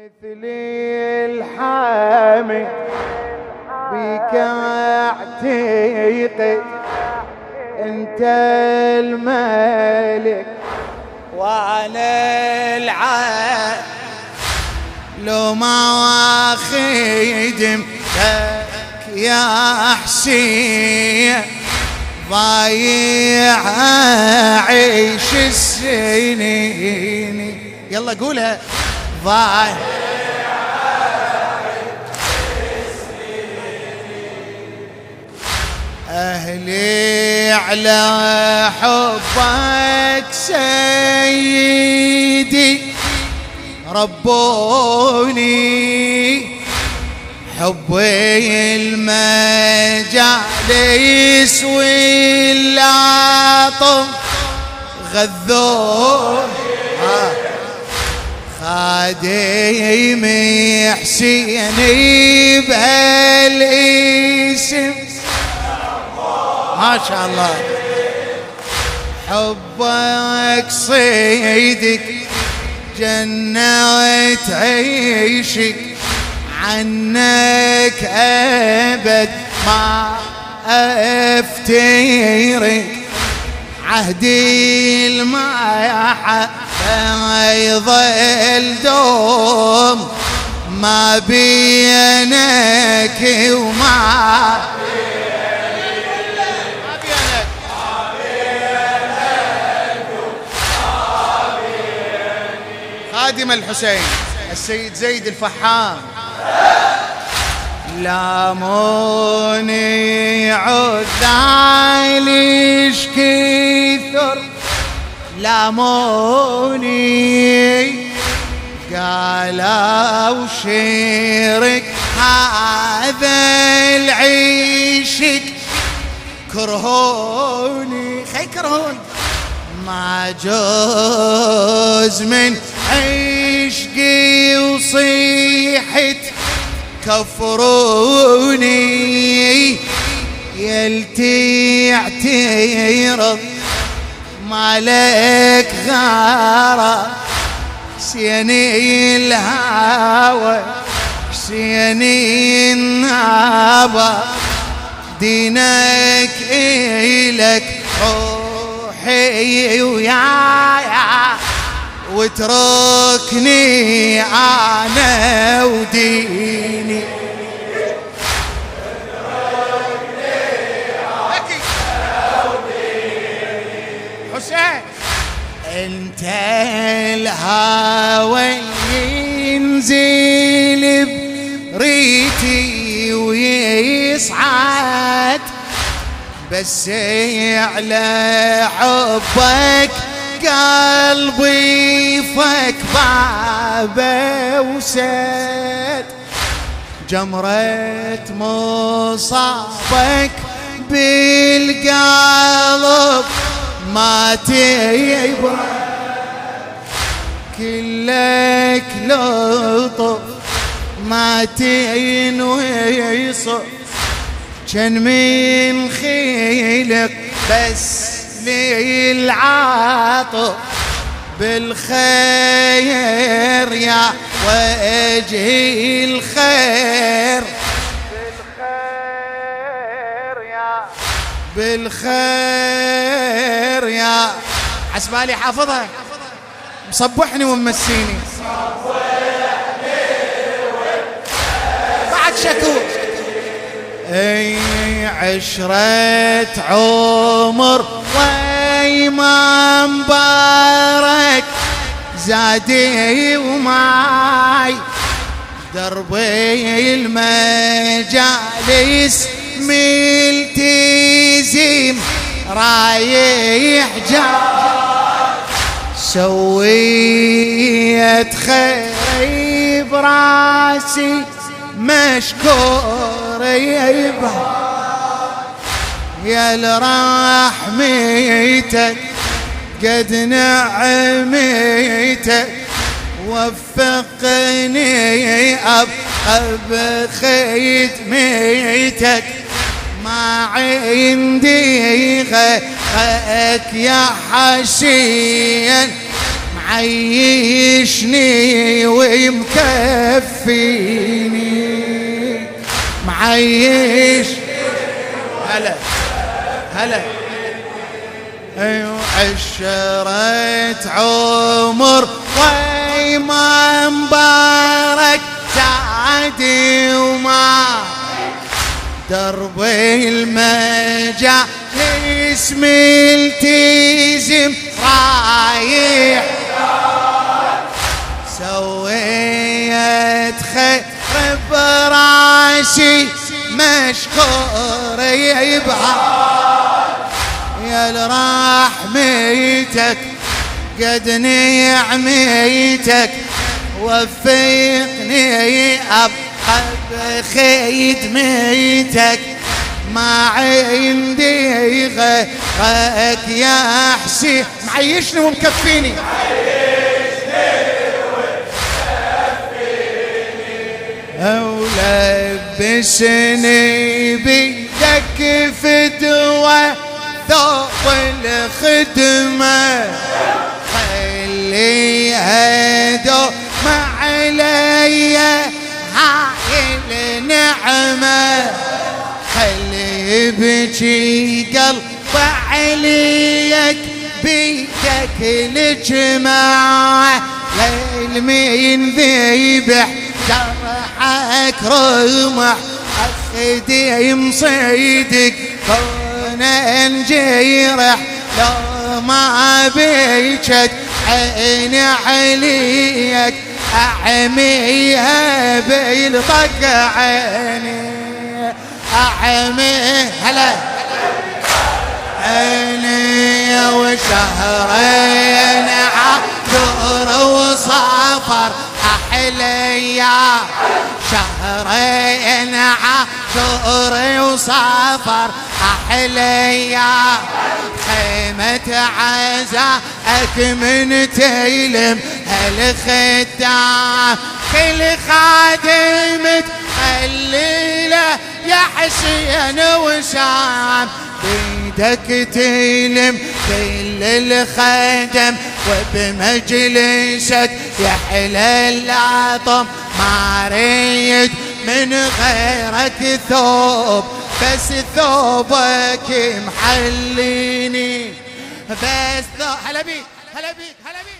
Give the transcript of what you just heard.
مثل الحامي بك اعتقد انت الملك وانا العبد، لو ما خدمتك يا حسين ضايع عيش السنين. يلا قولها. ضايع أهلي على حبك سيدي ربوني، حبي المجالس والعطم غذوني، خادم حسيني بهالاسم ما شاء الله. حبك صيدك جنة عيشك، عنك أبد ما أفترق، عهدي المحبة يظل دوم ما بينك وما خادم الحسين السيد زيد الفحام. لاموني عذاليش كثر، لاموني قالوا شيرك هذا العيشك، كرهوني خي كرهوني ما جوز من عشقي وصيحت كفروني، يلتي اعترض مالك غارة سيني الهوى سيني النابة، دينك إلك روحي ويايا واتركني أنا وديني. حسين انت الهوى ينزل بريتي ويصعد، بس على حبك قلبي فك بابه وسد، جمرة مصابك بالقلب ما تيبر، كلك لطف ما تنوصف، كان من خيلك بس للعاطف، بالخير يا وجه الخير، بالخير يا حسبالي حافظها مصبحني ومسيني بعد شكور. اي عشرة عمر وإما مبارك زادي وماي، دربي المجالس ملتزم رايح جاي، سويت خيري براسي مشكور يبا، يا لرحمتك قد نعمتك وفقني أبقى بخدمتك، ما عندي غيرك يا حسين، معيشني ويمكن تكفيني معيش. هلا هلا ايوه عشرة عمر وما مبارك سعدي وما دربي المجالس ملتزم رايح سويت خير براسي مشكور يبقى يا لرحمتك قد نعمتك وفقني أبقى بخدمتك ما عندي غيرك يا حسين معيشني ومكفيني أو لبسني بيدك فدوة ثوب الخدمة خليها دوم علي هاي النعمة خلي يبكي قلب عليك بيدك الجماعة للمين ذيبح جرحك رمح أخدم صيدك كون جيرح لو ما بيجت عيني عليك أعميها بالطق عيني أعمي هلا عيني وشهرين عطر وصفر أحليا شهرين عطر وصفر أحليا خيمة عزاءك من تيلم هالخدام كل خادمة الليلة يا حسين وسام بيدك تيلم كل الخدم وبمجلسك يحلى العطم ما ريد من غيرك ثوب بس ثوبك محليني بس هلا بيك هلا بيك هلا بيك